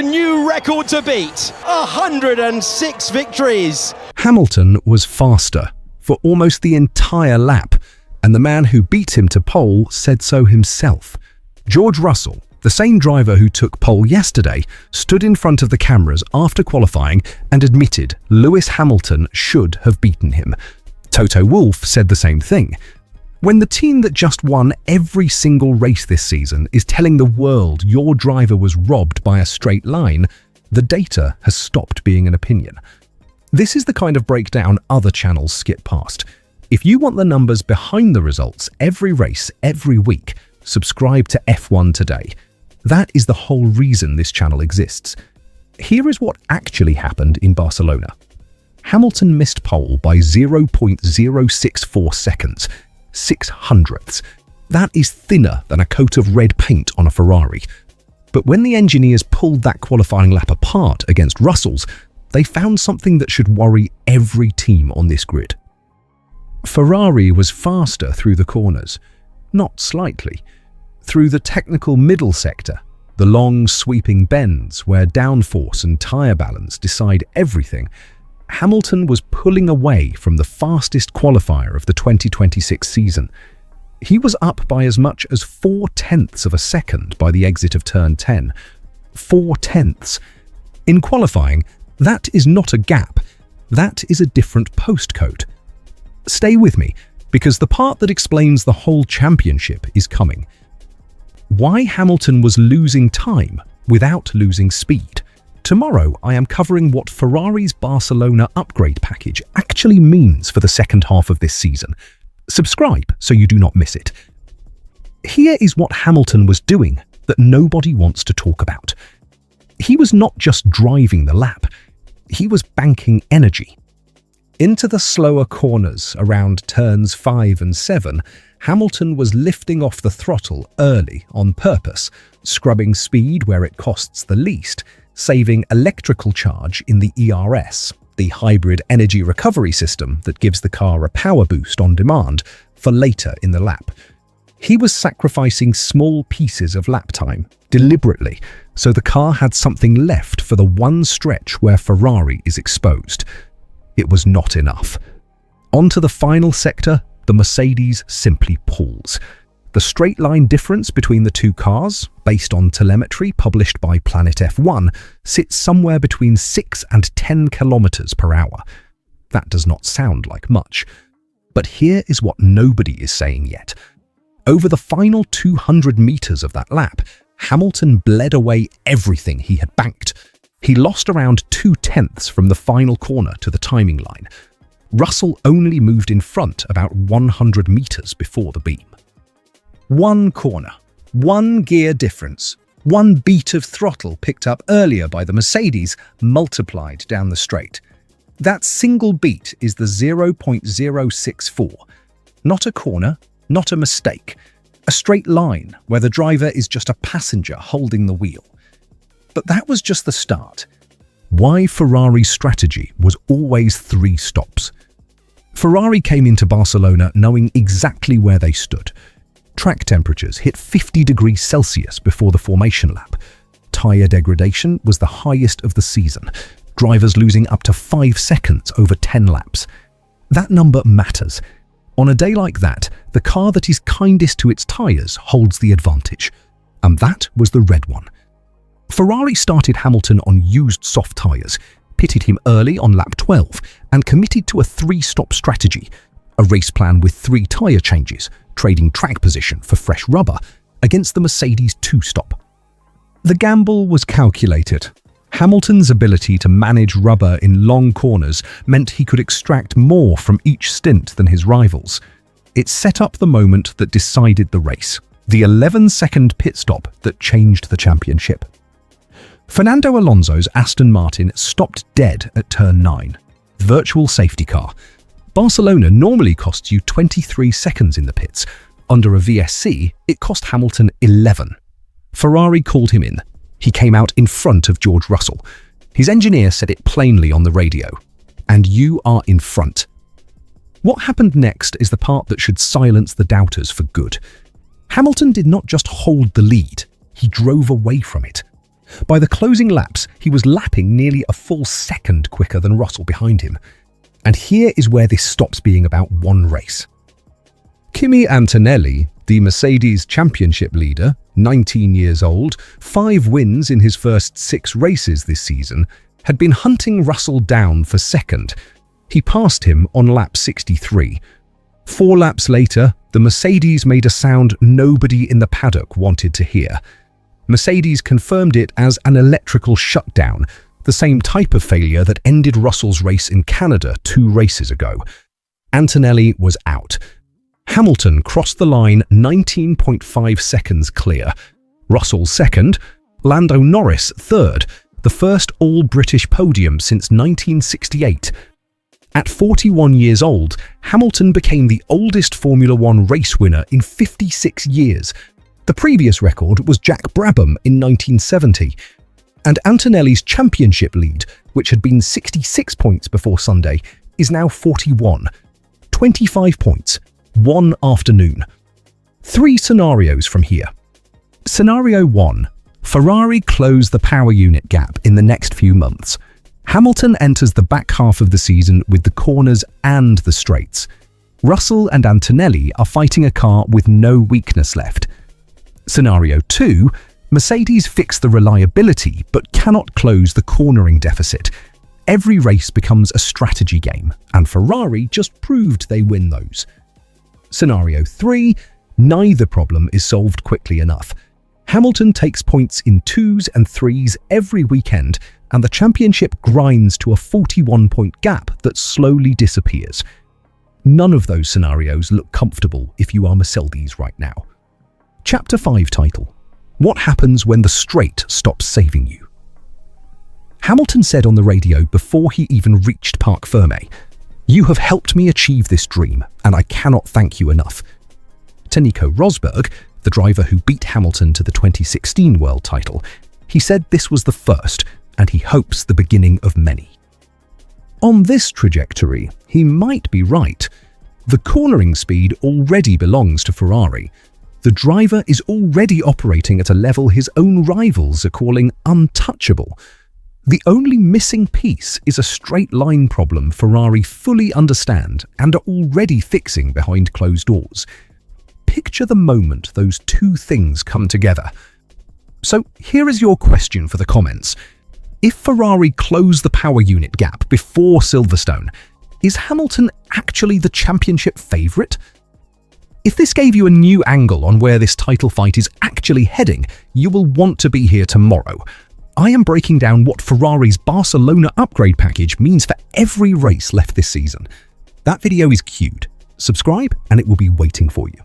a new record to beat. 106 victories. Hamilton was faster for almost the entire lap, and the man who beat him to pole said so himself. George Russell, the same driver who took pole yesterday, stood in front of the cameras after qualifying and admitted Lewis Hamilton should have beaten him. Toto Wolff said the same thing. When the team that just won every single race this season is telling the world your driver was robbed by a straight line, the data has stopped being an opinion. This is the kind of breakdown other channels skip past. If you want the numbers behind the results every race, every week, subscribe to F1 today. That is the whole reason this channel exists. Here is what actually happened in Barcelona. Hamilton missed pole by 0.064 seconds, 0.06. That is thinner than a coat of red paint on a Ferrari. But when the engineers pulled that qualifying lap apart against Russell's, they found something that should worry every team on this grid. Ferrari was faster through the corners, not slightly. Through the technical middle sector, the long sweeping bends where downforce and tyre balance decide everything, Hamilton was pulling away from the fastest qualifier of the 2026 season. He was up by as much as 0.4 of a second by the exit of turn 10. 0.4. In qualifying, that is not a gap. That is a different postcode. Stay with me, because the part that explains the whole championship is coming. Why Hamilton was losing time without losing speed. Tomorrow, I am covering what Ferrari's Barcelona upgrade package actually means for the second half of this season. Subscribe so you do not miss it. Here is what Hamilton was doing that nobody wants to talk about. He was not just driving the lap, he was banking energy. Into the slower corners around turns 5 and 7, Hamilton was lifting off the throttle early on purpose, scrubbing speed where it costs the least, saving electrical charge in the ERS, the hybrid energy recovery system that gives the car a power boost on demand, for later in the lap. He was sacrificing small pieces of lap time, deliberately, so the car had something left for the one stretch where Ferrari is exposed. It was not enough. Onto the final sector, the Mercedes simply pulls. The straight line difference between the two cars, based on telemetry published by Planet F1, sits somewhere between 6 and 10 kilometers per hour. That does not sound like much. But here is what nobody is saying yet. Over the final 200 meters of that lap, Hamilton bled away everything he had banked. He lost around 0.2 from the final corner to the timing line. Russell only moved in front about 100 meters before the beam. One corner, one gear difference, one beat of throttle picked up earlier by the Mercedes multiplied down the straight. That single beat is the 0.064. Not a corner, not a mistake. A straight line where the driver is just a passenger holding the wheel. But that was just the start. Why Ferrari's strategy was always 3 stops. Ferrari came into Barcelona knowing exactly where they stood. Track temperatures hit 50 degrees Celsius before the formation lap. Tyre degradation was the highest of the season, drivers losing up to 5 seconds over 10 laps. That number matters. On a day like that, the car that is kindest to its tyres holds the advantage. And that was the red one. Ferrari started Hamilton on used soft tyres, pitted him early on lap 12, and committed to a 3-stop strategy, a race plan with 3 tyre changes, trading track position for fresh rubber, against the Mercedes 2-stop. The gamble was calculated. Hamilton's ability to manage rubber in long corners meant he could extract more from each stint than his rivals. It set up the moment that decided the race, the 11-second pit stop that changed the championship. Fernando Alonso's Aston Martin stopped dead at turn 9. Virtual safety car. Barcelona normally costs you 23 seconds in the pits. Under a VSC, it cost Hamilton 11. Ferrari called him in. He came out in front of George Russell. His engineer said it plainly on the radio. And you are in front. What happened next is the part that should silence the doubters for good. Hamilton did not just hold the lead, he drove away from it. By the closing laps, he was lapping nearly a full second quicker than Russell behind him. And here is where this stops being about one race. Kimi Antonelli, the Mercedes championship leader, 19 years old, 5 wins in his first 6 races this season, had been hunting Russell down for second. He passed him on lap 63. 4 laps later, the Mercedes made a sound nobody in the paddock wanted to hear. Mercedes confirmed it as an electrical shutdown, the same type of failure that ended Russell's race in Canada 2 races ago. Antonelli was out. Hamilton crossed the line 19.5 seconds clear. Russell second, Lando Norris third, the first all-British podium since 1968. At 41 years old, Hamilton became the oldest Formula One race winner in 56 years. The previous record was Jack Brabham in 1970. And Antonelli's championship lead, which had been 66 points before Sunday, is now 41. 25 points, 1 afternoon. 3 scenarios from here. Scenario 1. Ferrari close the power unit gap in the next few months. Hamilton enters the back half of the season with the corners and the straights. Russell and Antonelli are fighting a car with no weakness left. Scenario 2. Mercedes fix the reliability but cannot close the cornering deficit. Every race becomes a strategy game, and Ferrari just proved they win those. Scenario 3. Neither problem is solved quickly enough. Hamilton takes points in 2s and 3s every weekend, and the championship grinds to a 41-point gap that slowly disappears. None of those scenarios look comfortable if you are Mercedes right now. Chapter 5 title: What happens when the straight stops saving you? Hamilton said on the radio before he even reached Parc Ferme, "You have helped me achieve this dream, and I cannot thank you enough." To Nico Rosberg, the driver who beat Hamilton to the 2016 world title, he said this was the first, and he hopes the beginning of many. On this trajectory, he might be right. The cornering speed already belongs to Ferrari. The driver is already operating at a level his own rivals are calling untouchable. The only missing piece is a straight line problem Ferrari fully understand and are already fixing behind closed doors. Picture the moment those two things come together. So here is your question for the comments. If Ferrari close the power unit gap before Silverstone, is Hamilton actually the championship favourite? If this gave you a new angle on where this title fight is actually heading, you will want to be here tomorrow. I am breaking down what Ferrari's Barcelona upgrade package means for every race left this season. That video is queued. Subscribe and it will be waiting for you.